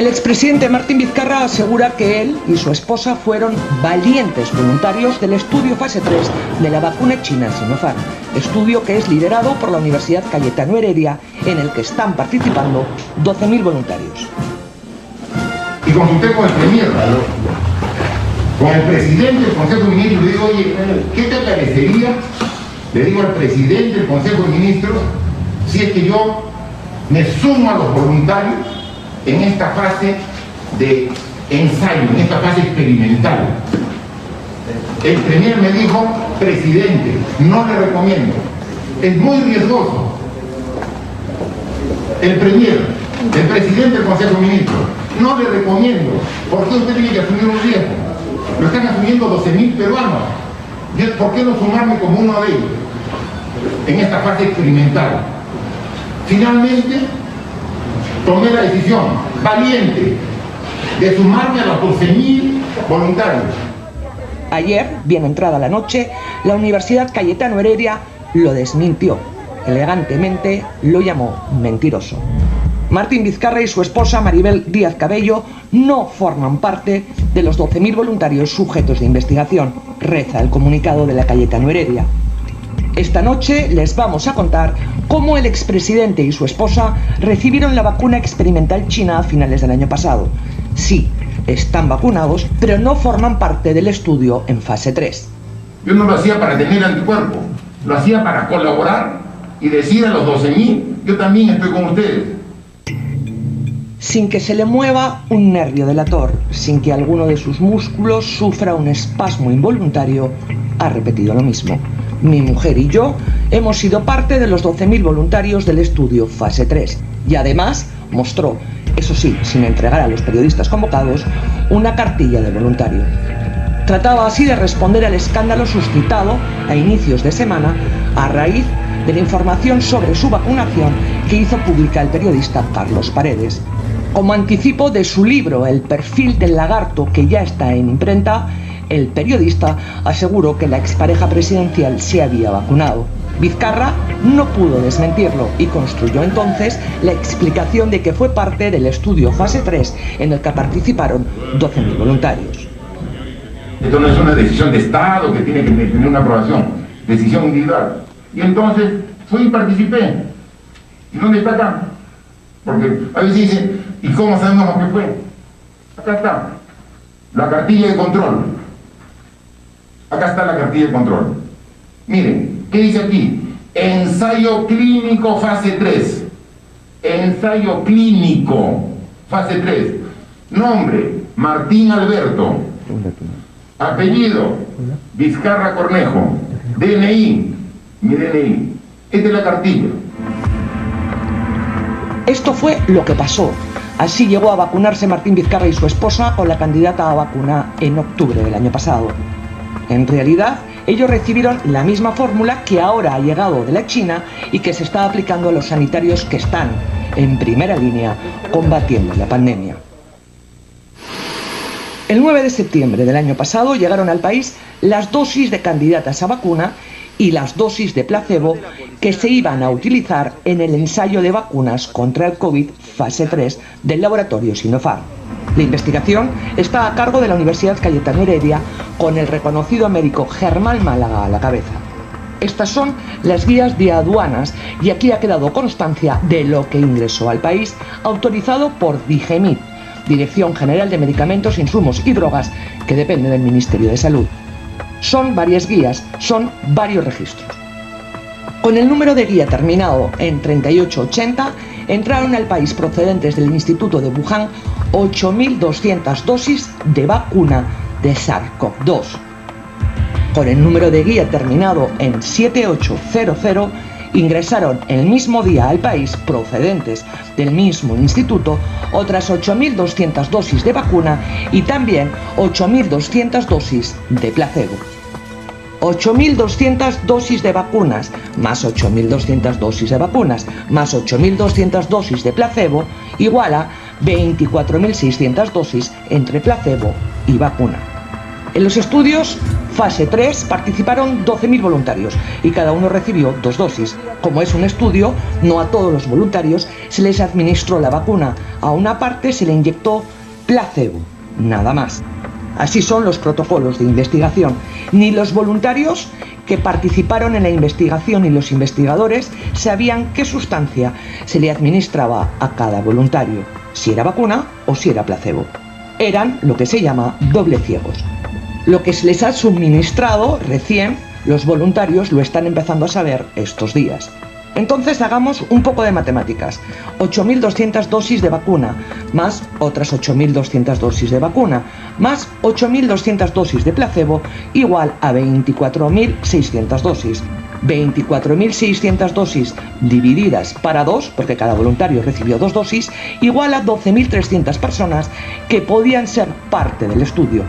El expresidente Martín Vizcarra asegura que él y su esposa fueron valientes voluntarios del estudio fase 3 de la vacuna china Sinopharm, estudio que es liderado por la Universidad Cayetano Heredia, en el que están participando 12.000 voluntarios. Y consulté con el premier, con el presidente del Consejo de Ministros, le digo, oye, ¿qué te parecería? Le digo al presidente del Consejo de Ministros, si es que yo me sumo a los voluntarios en esta fase de ensayo, en esta fase experimental. El premier me dijo, presidente, no le recomiendo, es muy riesgoso. El premier, el presidente del Consejo de Ministros, no le recomiendo. ¿Por qué usted tiene que asumir un riesgo? Lo están asumiendo 12.000 peruanos. ¿Por qué no sumarme como uno de ellos en esta fase experimental? Finalmente, tomé la decisión valiente de sumarme a los 12.000 voluntarios. Ayer, bien entrada la noche, la Universidad Cayetano Heredia lo desmintió. Elegantemente lo llamó mentiroso. Martín Vizcarra y su esposa Maribel Díaz Cabello no forman parte de los 12.000 voluntarios sujetos de investigación, reza el comunicado de la Cayetano Heredia. Esta noche les vamos a contar cómo el expresidente y su esposa recibieron la vacuna experimental china a finales del año pasado. Sí, están vacunados, pero no forman parte del estudio en fase 3. Yo no lo hacía para tener anticuerpos, lo hacía para colaborar y decir a los 12.000, yo también estoy con ustedes. Sin que se le mueva un nervio delator, sin que alguno de sus músculos sufra un espasmo involuntario, ha repetido lo mismo. Mi mujer y yo hemos sido parte de los 12.000 voluntarios del estudio fase 3 y además mostró, eso sí, sin entregar a los periodistas convocados, una cartilla de voluntario. Trataba así de responder al escándalo suscitado a inicios de semana a raíz de la información sobre su vacunación que hizo pública el periodista Carlos Paredes. Como anticipo de su libro El perfil del lagarto, que ya está en imprenta, el periodista aseguró que la expareja presidencial se había vacunado. Vizcarra no pudo desmentirlo y construyó entonces la explicación de que fue parte del estudio fase 3 en el que participaron 12.000 voluntarios. Esto no es una decisión de Estado que tiene que tener una aprobación, decisión individual. Y entonces fui y participé. ¿Y dónde está acá? Porque a veces dicen, ¿y cómo sabemos lo que fue? Acá está, la cartilla de control. Acá está la cartilla de control. Miren, ¿qué dice aquí? Ensayo clínico fase 3. Ensayo clínico fase 3. Nombre, Martín Alberto. Apellido, Vizcarra Cornejo. DNI, mi DNI. Esta es la cartilla. Esto fue lo que pasó. Así llegó a vacunarse Martín Vizcarra y su esposa con la candidata a vacuna en octubre del año pasado. En realidad, ellos recibieron la misma fórmula que ahora ha llegado de la China y que se está aplicando a los sanitarios que están en primera línea combatiendo la pandemia. El 9 de septiembre del año pasado llegaron al país las dosis de candidatas a vacuna y las dosis de placebo que se iban a utilizar en el ensayo de vacunas contra el COVID fase 3 del laboratorio Sinopharm. La investigación está a cargo de la Universidad Cayetano Heredia con el reconocido médico Germán Málaga a la cabeza. Estas son las guías de aduanas y aquí ha quedado constancia de lo que ingresó al país autorizado por DIGEMIT, Dirección General de Medicamentos, Insumos y Drogas, que depende del Ministerio de Salud. Son varias guías, son varios registros. Con el número de guía terminado en 3880, entraron al país procedentes del Instituto de Wuhan 8.200 dosis de vacuna de SARS-CoV-2. Con el número de guía terminado en 7800, ingresaron el mismo día al país procedentes del mismo instituto otras 8.200 dosis de vacuna y también 8.200 dosis de placebo. 8.200 dosis de vacunas, más 8.200 dosis de vacunas, más 8.200 dosis de placebo, igual a 24.600 dosis entre placebo y vacuna. En los estudios fase 3 participaron 12.000 voluntarios y cada uno recibió 2 dosis. Como es un estudio, no a todos los voluntarios se les administró la vacuna. A una parte se le inyectó placebo, nada más. Así son los protocolos de investigación. Ni los voluntarios que participaron en la investigación ni los investigadores sabían qué sustancia se le administraba a cada voluntario, si era vacuna o si era placebo. Eran lo que se llama doble ciegos. Lo que se les ha suministrado recién, los voluntarios lo están empezando a saber estos días. Entonces hagamos un poco de matemáticas. 8.200 dosis de vacuna, más otras 8.200 dosis de vacuna, más 8.200 dosis de placebo, igual a 24.600 dosis. 24.600 dosis divididas para 2, porque cada voluntario recibió 2 dosis, igual a 12.300 personas que podían ser parte del estudio.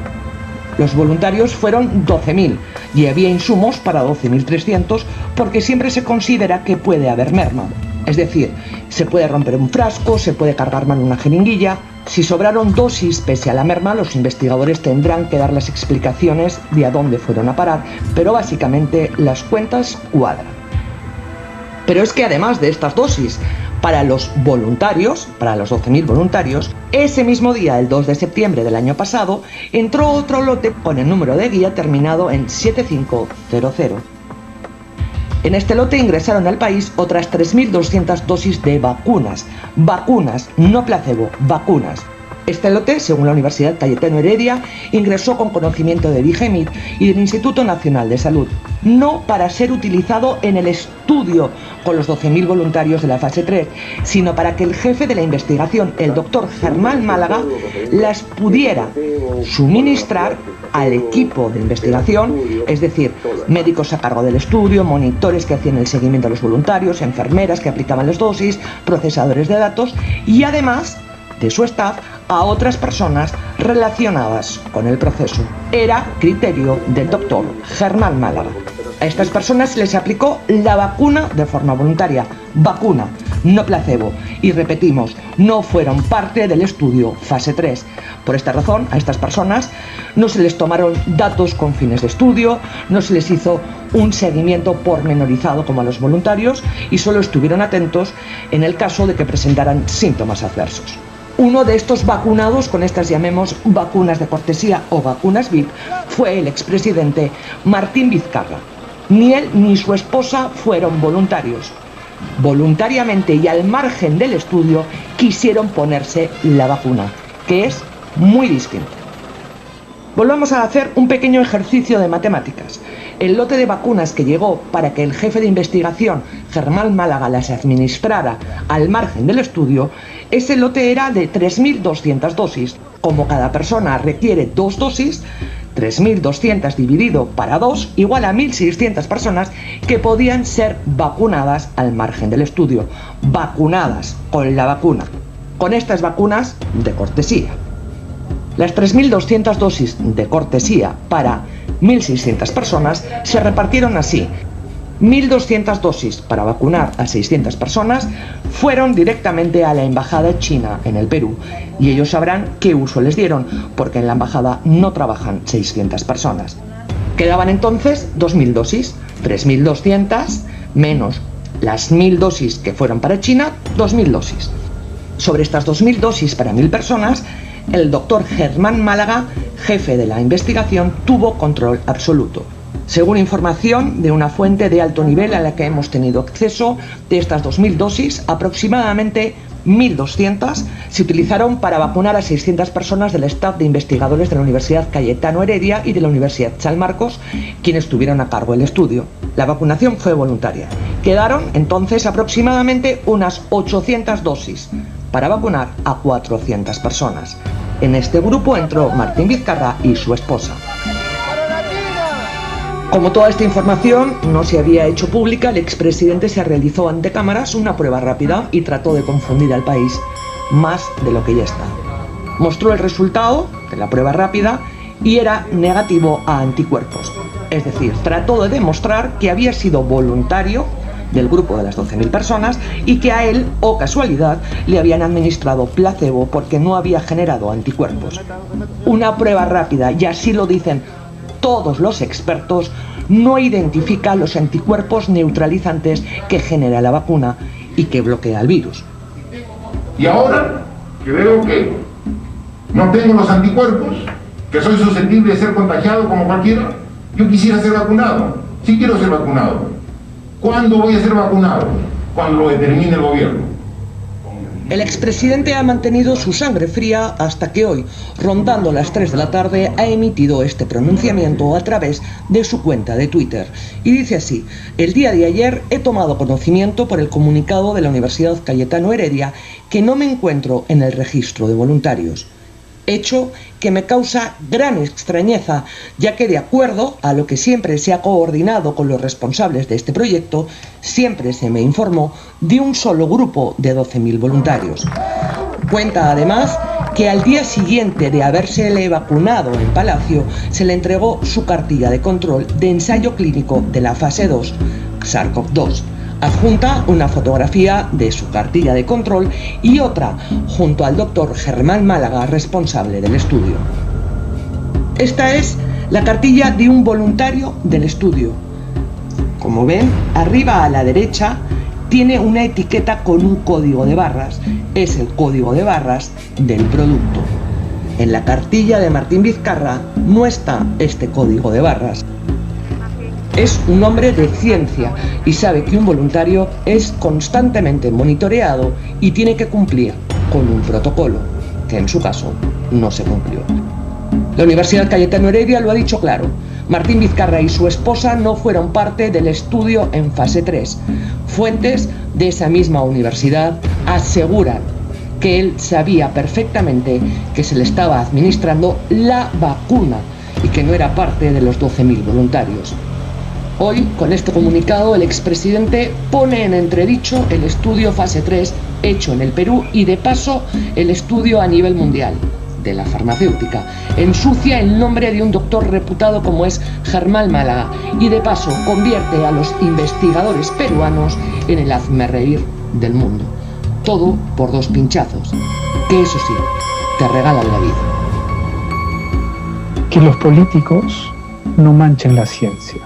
Los voluntarios fueron 12.000 y había insumos para 12.300 porque siempre se considera que puede haber merma. Es decir, se puede romper un frasco, se puede cargar mal una jeringuilla. Si sobraron dosis pese a la merma, los investigadores tendrán que dar las explicaciones de a dónde fueron a parar, pero básicamente las cuentas cuadran. Pero es que además de estas dosis, para los voluntarios, para los 12.000 voluntarios, ese mismo día, el 2 de septiembre del año pasado, entró otro lote con el número de guía terminado en 7500. En este lote ingresaron al país otras 3.200 dosis de vacunas. Vacunas, no placebo, vacunas. Este lote, según la Universidad Cayetano Heredia, ingresó con conocimiento de DIGEMIT y del Instituto Nacional de Salud, no para ser utilizado en el estudio con los 12.000 voluntarios de la fase 3, sino para que el jefe de la investigación, el doctor Germán Málaga, las pudiera suministrar al equipo de investigación, es decir, médicos a cargo del estudio, monitores que hacían el seguimiento a los voluntarios, enfermeras que aplicaban las dosis, procesadores de datos y además de su staff a otras personas relacionadas con el proceso. Era criterio del doctor Germán Málaga. A estas personas se les aplicó la vacuna de forma voluntaria, vacuna, no placebo, y repetimos, no fueron parte del estudio fase 3. Por esta razón, a estas personas no se les tomaron datos con fines de estudio, no se les hizo un seguimiento pormenorizado como a los voluntarios y solo estuvieron atentos en el caso de que presentaran síntomas adversos. Uno de estos vacunados con estas, llamemos, vacunas de cortesía o vacunas VIP, fue el expresidente Martín Vizcarra. Ni él ni su esposa fueron voluntarios. Voluntariamente y al margen del estudio quisieron ponerse la vacuna, que es muy distinta. Volvamos a hacer un pequeño ejercicio de matemáticas. El lote de vacunas que llegó para que el jefe de investigación, Germán Málaga, las administrara al margen del estudio, ese lote era de 3.200 dosis. Como cada persona requiere 2 dosis, 3.200 dividido para 2 igual a 1.600 personas que podían ser vacunadas al margen del estudio. Vacunadas con la vacuna. Con estas vacunas de cortesía. Las 3.200 dosis de cortesía para 1.600 personas se repartieron así. 1.200 dosis para vacunar a 600 personas fueron directamente a la embajada china en el Perú y ellos sabrán qué uso les dieron porque en la embajada no trabajan 600 personas. Quedaban entonces 2.000 dosis, 3.200 menos las 1.000 dosis que fueron para China, 2.000 dosis. Sobre estas 2.000 dosis para 1.000 personas, el doctor Germán Málaga, jefe de la investigación, tuvo control absoluto. Según información de una fuente de alto nivel a la que hemos tenido acceso, de estas 2.000 dosis, aproximadamente 1.200 se utilizaron para vacunar a 600 personas del staff de investigadores de la Universidad Cayetano Heredia y de la Universidad San Marcos, quienes tuvieron a cargo el estudio. La vacunación fue voluntaria. Quedaron entonces aproximadamente unas 800 dosis para vacunar a 400 personas. En este grupo entró Martín Vizcarra y su esposa. Como toda esta información no se había hecho pública, el expresidente se realizó ante cámaras una prueba rápida y trató de confundir al país, más de lo que ya está. Mostró el resultado de la prueba rápida y era negativo a anticuerpos. Es decir, trató de demostrar que había sido voluntario del grupo de las 12.000 personas y que a él, o casualidad, le habían administrado placebo porque no había generado anticuerpos. Una prueba rápida, y así lo dicen todos los expertos, no identifica los anticuerpos neutralizantes que genera la vacuna y que bloquea el virus. Y ahora que veo que no tengo los anticuerpos, que soy susceptible de ser contagiado como cualquiera, yo quisiera ser vacunado. Sí quiero ser vacunado. ¿Cuándo voy a ser vacunado? Cuando lo determine el gobierno. El expresidente ha mantenido su sangre fría hasta que hoy, rondando las 3 de la tarde, ha emitido este pronunciamiento a través de su cuenta de Twitter. Y dice así: el día de ayer he tomado conocimiento por el comunicado de la Universidad Cayetano Heredia que no me encuentro en el registro de voluntarios. Hecho que me causa gran extrañeza, ya que de acuerdo a lo que siempre se ha coordinado con los responsables de este proyecto, siempre se me informó de un solo grupo de 12.000 voluntarios. Cuenta además que al día siguiente de habérsele vacunado en Palacio, se le entregó su cartilla de control de ensayo clínico de la fase 2, SARS-CoV-2. Adjunta una fotografía de su cartilla de control y otra junto al doctor Germán Málaga, responsable del estudio. Esta es la cartilla de un voluntario del estudio. Como ven, arriba a la derecha tiene una etiqueta con un código de barras. Es el código de barras del producto. En la cartilla de Martín Vizcarra no está este código de barras. Es un hombre de ciencia y sabe que un voluntario es constantemente monitoreado y tiene que cumplir con un protocolo, que en su caso no se cumplió. La Universidad Cayetano Heredia lo ha dicho claro: Martín Vizcarra y su esposa no fueron parte del estudio en fase 3. Fuentes de esa misma universidad aseguran que él sabía perfectamente que se le estaba administrando la vacuna y que no era parte de los 12.000 voluntarios. Hoy, con este comunicado, el expresidente pone en entredicho el estudio fase 3 hecho en el Perú y, de paso, el estudio a nivel mundial de la farmacéutica. Ensucia el nombre de un doctor reputado como es Germán Málaga y, de paso, convierte a los investigadores peruanos en el hazmerreír del mundo. Todo por 2 pinchazos, que eso sí, te regalan la vida. Que los políticos no manchen la ciencia.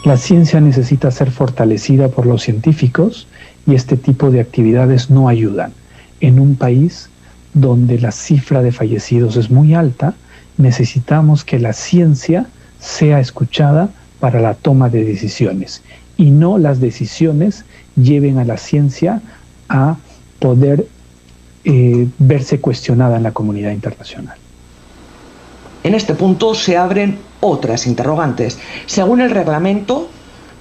La ciencia necesita ser fortalecida por los científicos y este tipo de actividades no ayudan. En un país donde la cifra de fallecidos es muy alta, necesitamos que la ciencia sea escuchada para la toma de decisiones y no las decisiones lleven a la ciencia a poder verse cuestionada en la comunidad internacional. En este punto se abren otras interrogantes. Según el reglamento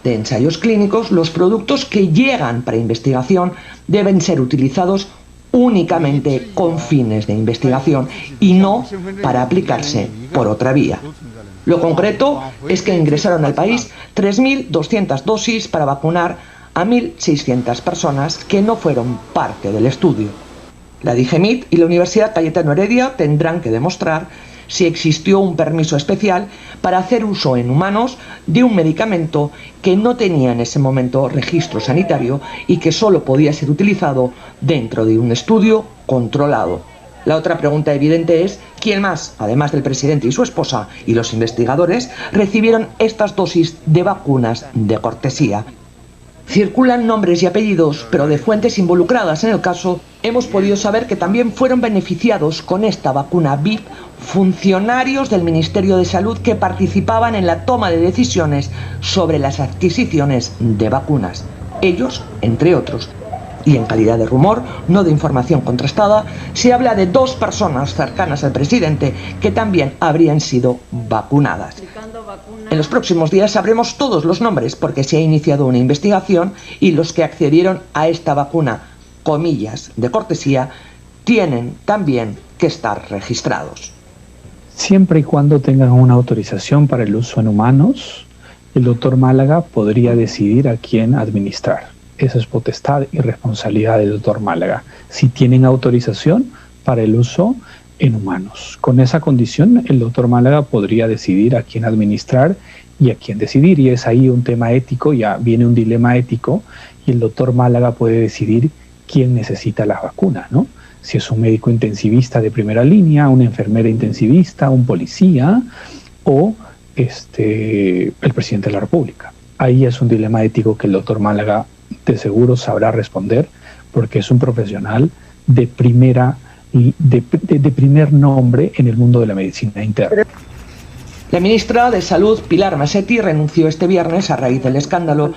de ensayos clínicos, los productos que llegan para investigación deben ser utilizados únicamente con fines de investigación y no para aplicarse por otra vía. Lo concreto es que ingresaron al país 3.200 dosis para vacunar a 1.600 personas que no fueron parte del estudio. La DIGEMIT y la Universidad Cayetano Heredia tendrán que demostrar si existió un permiso especial para hacer uso en humanos de un medicamento que no tenía en ese momento registro sanitario y que solo podía ser utilizado dentro de un estudio controlado. La otra pregunta evidente es: ¿quién más, además del presidente y su esposa y los investigadores, recibieron estas dosis de vacunas de cortesía? Circulan nombres y apellidos, pero de fuentes involucradas en el caso hemos podido saber que también fueron beneficiados con esta vacuna VIP funcionarios del Ministerio de Salud que participaban en la toma de decisiones sobre las adquisiciones de vacunas. Ellos, entre otros. Y en calidad de rumor, no de información contrastada, se habla de 2 personas cercanas al presidente que también habrían sido vacunadas. En los próximos días sabremos todos los nombres porque se ha iniciado una investigación y los que accedieron a esta vacuna, comillas, de cortesía, tienen también que estar registrados. Siempre y cuando tengan una autorización para el uso en humanos, el doctor Málaga podría decidir a quién administrar. Esa es potestad y responsabilidad del doctor Málaga, si tienen autorización para el uso en humanos. Con esa condición, el doctor Málaga podría decidir a quién administrar y a quién decidir, y es ahí un tema ético, ya viene un dilema ético, y el doctor Málaga puede decidir quién necesita las vacunas, ¿no? Si es un médico intensivista de primera línea, una enfermera intensivista, un policía, o el presidente de la República. Ahí es un dilema ético que el doctor Málaga de seguro sabrá responder, porque es un profesional de primer nombre en el mundo de la medicina interna. La ministra de Salud, Pilar Massetti, renunció este viernes a raíz del escándalo,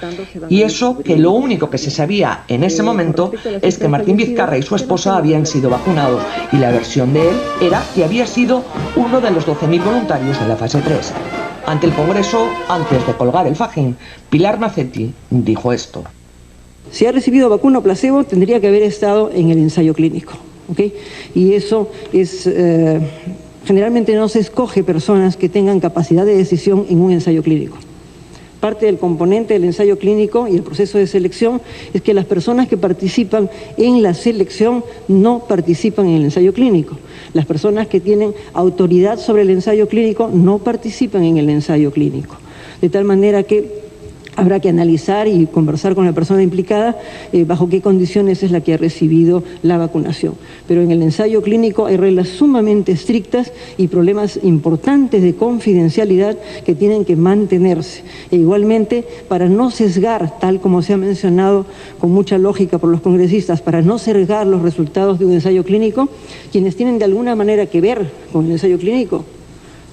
y eso que lo único que se sabía en ese momento es que Martín Vizcarra y su esposa habían sido vacunados, y la versión de él era que había sido uno de los 12.000 voluntarios de la fase 3. Ante el Congreso, antes de colgar el fajín, Pilar Massetti dijo esto. Si ha recibido vacuna placebo, tendría que haber estado en el ensayo clínico, ¿okay? Y eso es... generalmente no se escoge personas que tengan capacidad de decisión en un ensayo clínico. Parte del componente del ensayo clínico y el proceso de selección es que las personas que participan en la selección no participan en el ensayo clínico. Las personas que tienen autoridad sobre el ensayo clínico no participan en el ensayo clínico. De tal manera que habrá que analizar y conversar con la persona implicada bajo qué condiciones es la que ha recibido la vacunación. Pero en el ensayo clínico hay reglas sumamente estrictas y problemas importantes de confidencialidad que tienen que mantenerse. E igualmente, para no sesgar, tal como se ha mencionado con mucha lógica por los congresistas, para no sesgar los resultados de un ensayo clínico, quienes tienen de alguna manera que ver con el ensayo clínico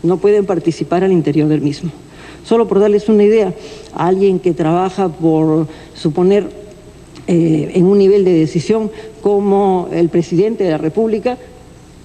no pueden participar al interior del mismo. Solo por darles una idea, a alguien que trabaja, por suponer, en un nivel de decisión como el presidente de la República,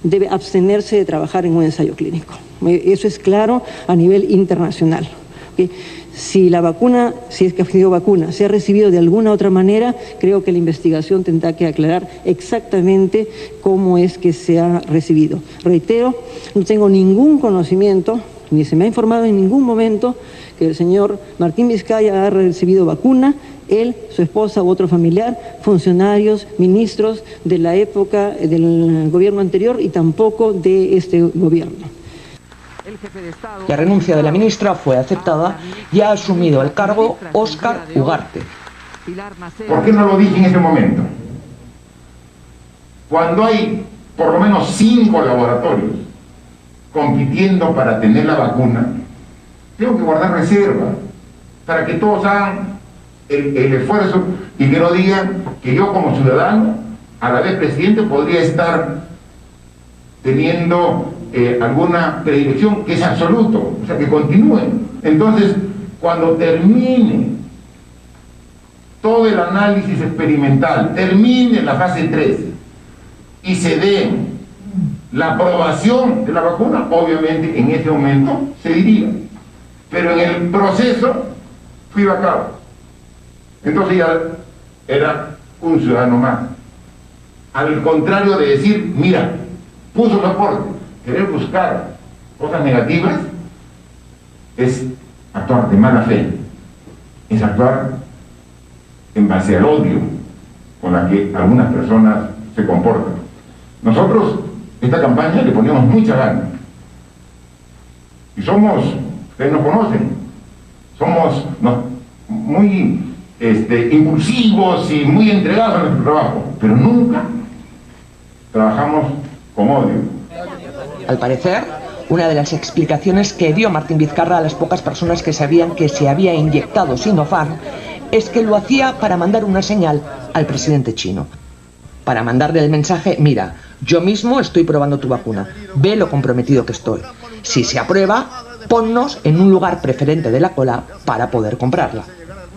debe abstenerse de trabajar en un ensayo clínico. Eso es claro a nivel internacional. ¿Okay? Si la vacuna, si es que ha sido vacuna, se ha recibido de alguna otra manera, creo que la investigación tendrá que aclarar exactamente cómo es que se ha recibido. Reitero, no tengo ningún conocimiento, ni se me ha informado en ningún momento que el señor Martín Vizcarra ha recibido vacuna, él, su esposa u otro familiar, funcionarios, ministros de la época del gobierno anterior y tampoco de este gobierno. La renuncia de la ministra fue aceptada y ha asumido el cargo Óscar Ugarte. ¿Por qué no lo dije en ese momento? Cuando hay por lo menos 5 laboratorios compitiendo para tener la vacuna, tengo que guardar reserva para que todos hagan el esfuerzo y que no digan que yo como ciudadano, a la vez presidente, podría estar teniendo alguna predilección que es absoluto, o sea, que continúen. Entonces, cuando termine todo el análisis experimental, termine la fase 3 y se dé la aprobación de la vacuna, obviamente en ese momento se diría, pero en el proceso fui vacado. Entonces ya era un ciudadano más. Al contrario de decir, mira, puso soporte, querer buscar cosas negativas es actuar de mala fe, es actuar en base al odio con la que algunas personas se comportan. Nosotros esta campaña le poníamos mucha gana y somos, ustedes nos conocen, somos muy impulsivos y muy entregados a nuestro trabajo, pero nunca trabajamos con odio. Al parecer, una de las explicaciones que dio Martín Vizcarra a las pocas personas que sabían que se había inyectado Sinopharm es que lo hacía para mandar una señal al presidente chino. Para mandarle el mensaje, mira, yo mismo estoy probando tu vacuna, ve lo comprometido que estoy. Si se aprueba, ponnos en un lugar preferente de la cola para poder comprarla.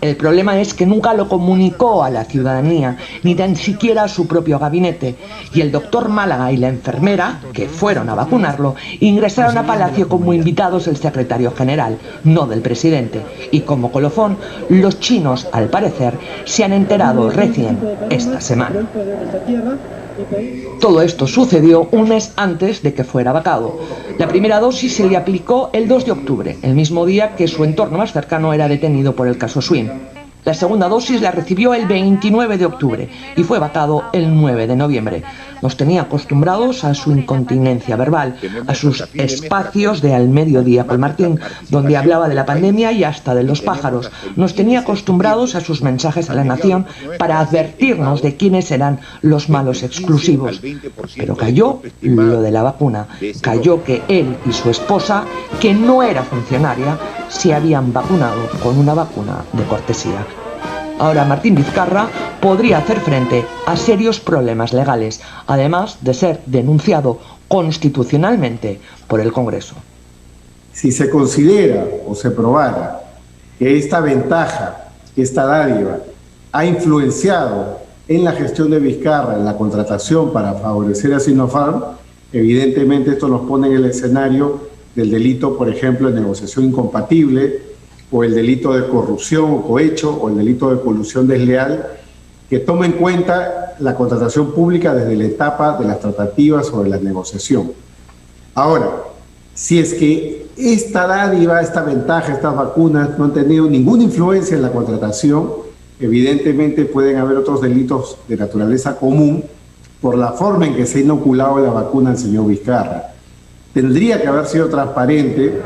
El problema es que nunca lo comunicó a la ciudadanía, ni tan siquiera a su propio gabinete, y el doctor Málaga y la enfermera, que fueron a vacunarlo, ingresaron a Palacio como invitados del secretario general, no del presidente, y como colofón, los chinos, al parecer, se han enterado recién esta semana. Todo esto sucedió un mes antes de que fuera vacado. La primera dosis se le aplicó el 2 de octubre, el mismo día que su entorno más cercano era detenido por el caso Swin. La segunda dosis la recibió el 29 de octubre y fue vacado el 9 de noviembre. Nos tenía acostumbrados a su incontinencia verbal, a sus espacios de Al Mediodía con Martín, donde hablaba de la pandemia y hasta de los pájaros. Nos tenía acostumbrados a sus mensajes a la nación para advertirnos de quiénes eran los malos exclusivos. Pero cayó lo de la vacuna. Cayó que él y su esposa, que no era funcionaria, se habían vacunado con una vacuna de cortesía. Ahora Martín Vizcarra podría hacer frente a serios problemas legales, además de ser denunciado constitucionalmente por el Congreso. Si se considera o se probara que esta ventaja, esta dádiva, ha influenciado en la gestión de Vizcarra, en la contratación para favorecer a Sinopharm, evidentemente esto nos pone en el escenario del delito, por ejemplo, de negociación incompatible, o el delito de corrupción o cohecho, o el delito de colusión desleal, que toma en cuenta la contratación pública desde la etapa de las tratativas o de la negociación. Ahora, si es que esta dádiva, esta ventaja, estas vacunas no han tenido ninguna influencia en la contratación, evidentemente pueden haber otros delitos de naturaleza común por la forma en que se ha inoculado la vacuna al señor Vizcarra. Tendría que haber sido transparente